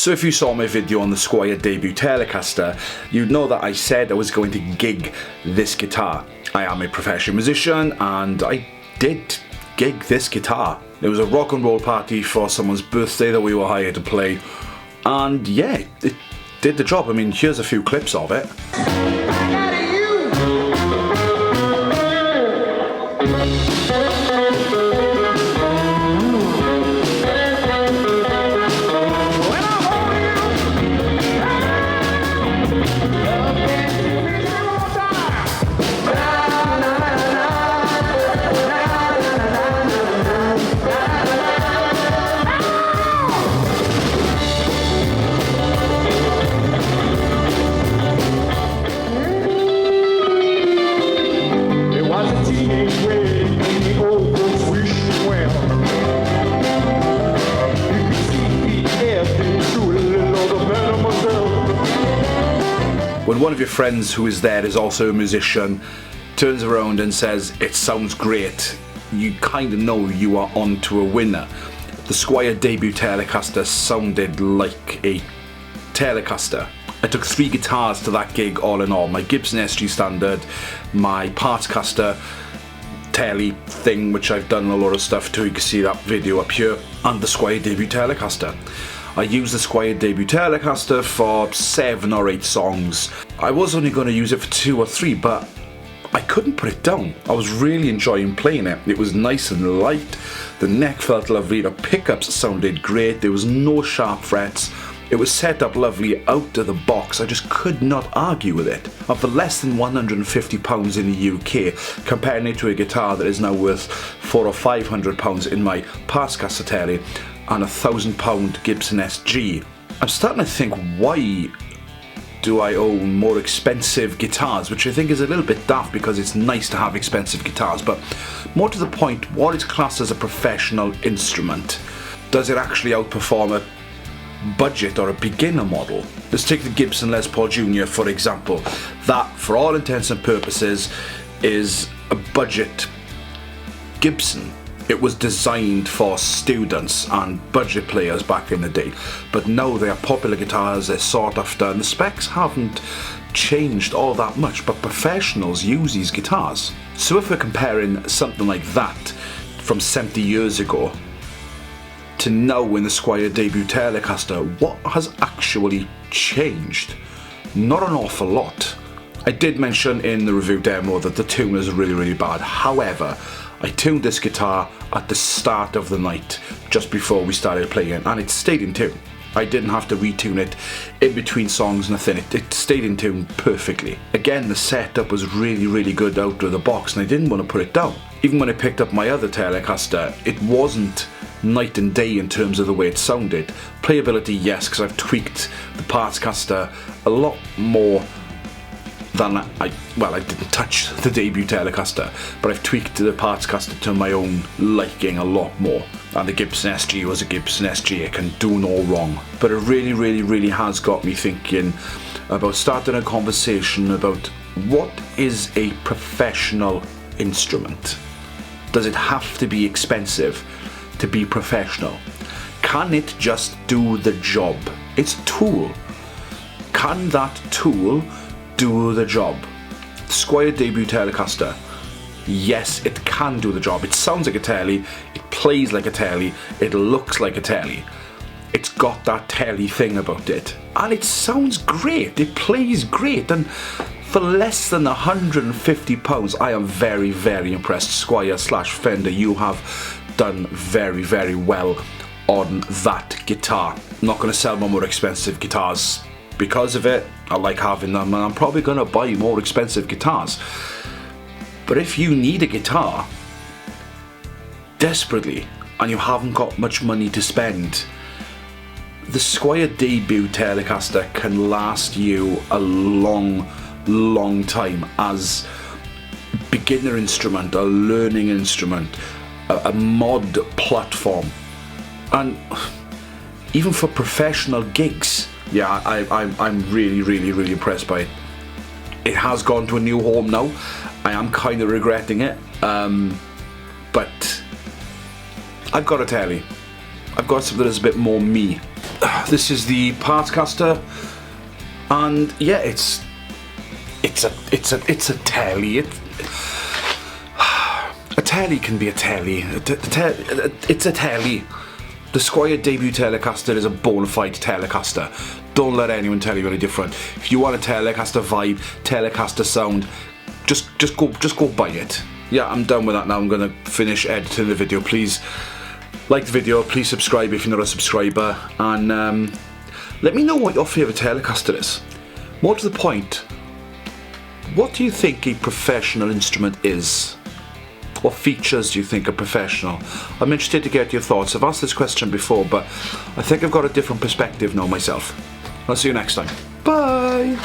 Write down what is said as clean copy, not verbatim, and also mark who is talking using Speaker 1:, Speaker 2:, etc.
Speaker 1: So if you saw my video on the Squier Debut Telecaster, you'd know that I said I was going to gig this guitar. I am a professional musician and I did gig this guitar. It was a rock and roll party for someone's birthday that we were hired to play, and yeah, it did the job. I mean, here's a few clips of it. When one of your friends who is there is also a musician turns around and says, "It sounds great," you kind of know you are on to a winner. The Squier Debut Telecaster sounded like a Telecaster. I took 3 guitars to that gig all in all. My Gibson SG Standard, my Parts Caster Tele thing, which I've done a lot of stuff to, you can see that video up here, and the Squier Debut Telecaster. I used the Squier Debut Telecaster for 7 or 8 songs. I was only going to use it for 2 or 3, but I couldn't put it down. I was really enjoying playing it. It was nice and light, the neck felt lovely, the pickups sounded great, there was no sharp frets. It was set up lovely out of the box. I just could not argue with it. And for less than £150 in the UK, comparing it to a guitar that is now worth £400 or £500 in my Parts Caster Tele and £1,000 Gibson SG, I'm starting to think, why do I own more expensive guitars? Which I think is a little bit daft, because it's nice to have expensive guitars, but more to the point, what is classed as a professional instrument? Does it actually outperform a budget or a beginner model? Let's take the Gibson Les Paul Jr. for example. That, for all intents and purposes, is a budget Gibson. It was designed for students and budget players back in the day, but now they are popular guitars, they're sought after, and the specs haven't changed all that much, but professionals use these guitars. So if we're comparing something like that from 70 years ago to now in the Squier Debut Telecaster, what has actually changed? Not an awful lot. I did mention in the review demo that the tune is really bad. However, I tuned this guitar at the start of the night, just before we started playing, and it stayed in tune. I didn't have to retune it in between songs, nothing. It stayed in tune perfectly. Again, the setup was really good out of the box, and I didn't want to put it down. Even when I picked up my other Telecaster, it wasn't night and day in terms of the way it sounded. Playability, yes, because I've tweaked the Parts Caster a lot more than I didn't touch the Debut Telecaster, but I've tweaked the Parts Caster to my own liking a lot more. And the Gibson SG was a Gibson SG, it can do no wrong. But it really has got me thinking about starting a conversation about what is a professional instrument. Does it have to be expensive to be professional? Can it just do the job? It's a tool. Can that tool do the job? The Squier Debut Telecaster, yes, it can do the job. It sounds like a Tele, it plays like a Tele, it looks like a Tele. It's got that Tele thing about it, and it sounds great, it plays great, and for less than £150, I am very impressed. Squier/Fender, you have done very well on that guitar. I'm not going to sell more expensive guitars because of it. I like having them, and I'm probably going to buy more expensive guitars. But if you need a guitar desperately and you haven't got much money to spend, the Squier Debut Telecaster can last you a long time as a beginner instrument, a learning instrument, a mod platform, and even for professional gigs. Yeah, I'm really impressed by it. It has gone to a new home now. I am kind of regretting it, but I've got a Tele. I've got something that's a bit more me. this is the parts caster, and yeah, it's a Tele. A Tele can be a Tele. It's a Tele. The Squier Debut Telecaster is a bona fide Telecaster. Don't let anyone tell you any different. If you want a Telecaster vibe, Telecaster sound, just go buy it. Yeah, I'm done with that now. I'm gonna finish editing the video. Please like the video. Please subscribe if you're not a subscriber, and let me know what your favourite Telecaster is. More to the point, what do you think a professional instrument is? What features do you think are professional? I'm interested to get your thoughts. I've asked this question before, but I think I've got a different perspective now myself. I'll see you next time. Bye!